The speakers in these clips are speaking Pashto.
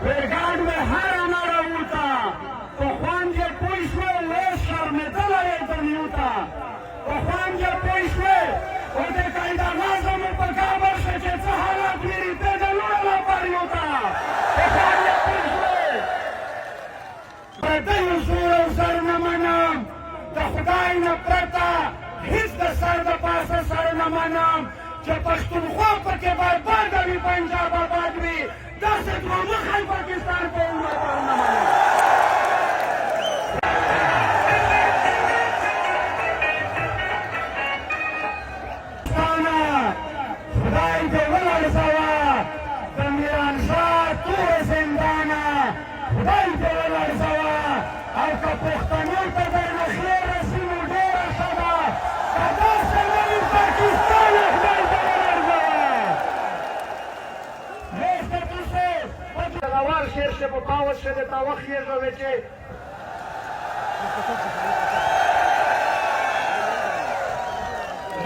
ورګاډ مې هر نړه وتا په خوان کې پوه شوې وې شرمېدلی د نیوتا په خوان کې پوه شوې او د قاعده نظم په کابل شه چې څه حالات ویري ته د لوړه لپاره یوتا په خوان کې پوه شوې پردیو زور او زر نه منم د خدای نه پرته هیڅ د سر د پاسه سر نه منم چې پښتونخوا پکې برباد وي پنجاب آباد وي داسې دومخی پاکستان په عمر نه منم خدای دې ولړزوه د میرانشاه تور زندانه خدای دې ولړزوه او که پښتنو ته درنه خیر رسي نو ډېره ښه ده که داسې نه وي پاکستان خدای دې ولړزوه روان شیر شه په پاوت شه د تاوه خېږه چې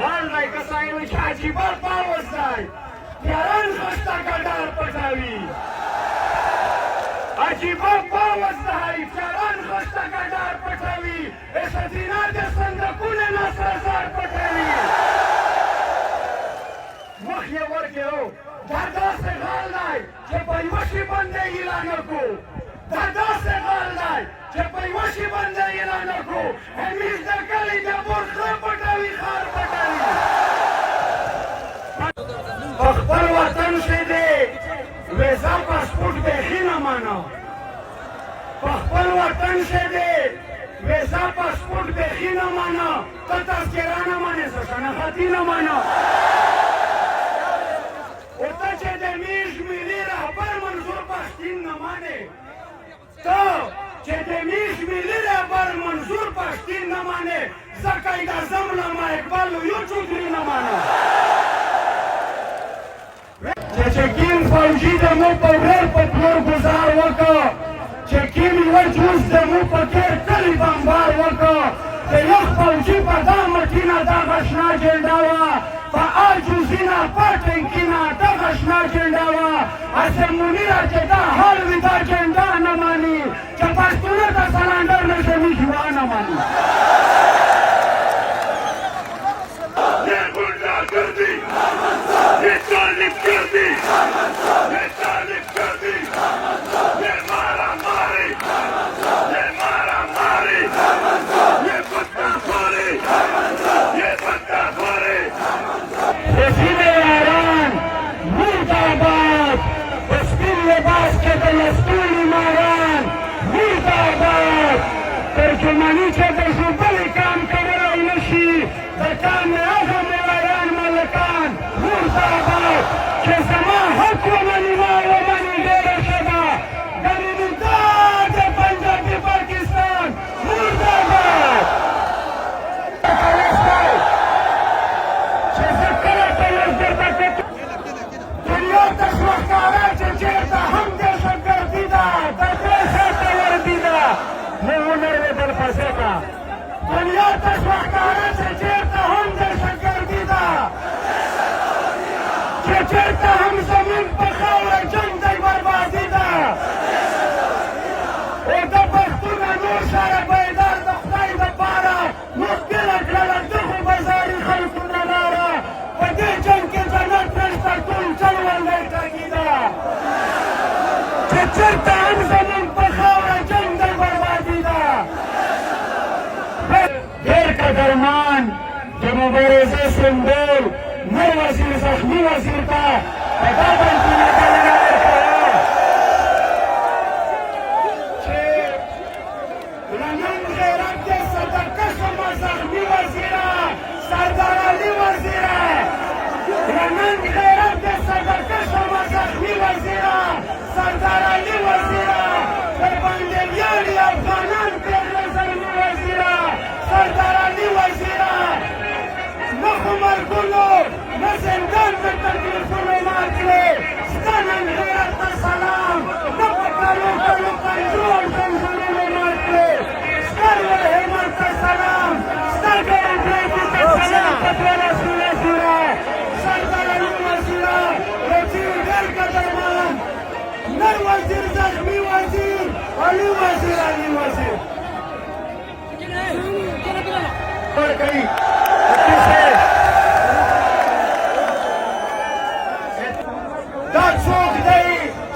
غل دی که سړی وي چې عجیبه پاوس دی یاران خسته ګډار پټوي عجیبه پاوس دی یاران خسته ګډار پټوي ښځینه د صندوقونه نصرزار پټوي مخ یې ورکړو دا داسې غل دی چې په یوه شي باندې اعلان کړو دا داسې غل دی چې په یوه شي باندې اعلان کړو همیش د کلي د مور خره پټوي خار پټوي په خپل وطن کې دی ویزا پاسپورټ بیخي نه مانه په خپل وطن کې دی ویزا پاسپورټ بیخي نه مانه ته تذکره نه مانې څه شناختی نه مانه او ته چې د میش ملي رهبر منظور پښتین نه مانې ته چې د میش ملي رهبر منظور پښتین نه مانې زه قاید اعظم علامه اقبال یو چودري نه مانم چې کیم فوجي د مو په ورور په پلور ګزار وکړه چې کیم یوه جوز د مو په تېر کلي بمبار وکړه د یخ فوجي په دا مټینه دغه شنه جنډه وه په الجوزینه په ټینکینه دغه شنه جنډه وه هسې منیره چې دا حال وي دا جنډه نه ماني چې پښتونه د سلنډر نظامي جوا نه ماني ये गुंडा गर्दी ये तालिब गर्दी ये तालिब गर्दी ये मारा मारी ये पत्ता खोरे रसीदे यारान मुर्दाबाद स्कूल लिबास के दस्तूरी मारान मुर्दाबाद तर्जुमानी के दर्जुबली काम कवराई नशी दरकान आजम यारान मलकान मुर्दाबाद के समा हक वमनी मा वमनी डेर शदा गरीबी दाद पंजाबी पाकिस्तान मुर्दाबाद دنیا ته شوښکاره چې چېرته هم دهشتګردي ده د دې شاته وردي ده نو ونړېدل پسې ته دنیا ته شوښکاره چې چېرته هم دهشتګردي ده چې چېرته هم زموږ په خاوره جنګ دی بربادي ده او د پښتونه نور شاره بیدار د خدای دپاره مخکېله کړله دغو بازاري خلکو نه لاره په دې جنګ کې جنت نشته ټول چلوندی ټاکي ده چې چېرته هم زموږ په خاوره جنګ دی بربادي ده ډېر قدرمان د مبارزې سمبول نور وزیر زخمي وزیر ته په دا باندې بلنه ورکوه چې لمن غیرت دې صدقه شمه زخمي وزیره سردار علي وزیره لمن غیرت دې صدقه شمه زخمي وزیره سردار علي وزیره پر باندې ویاړي افغانان پرېږده زلمي وزیره سردار علي وزیره نه خو مرګونو نه زندان د تکلیفونو مات کړې ستا نن وزیر زخمی وزیر علی وزیر علی وزیر کړی دا څوک دی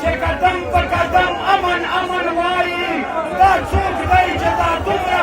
چې قدم په قدم امن امن وایي دا څوک دی چې دا دومره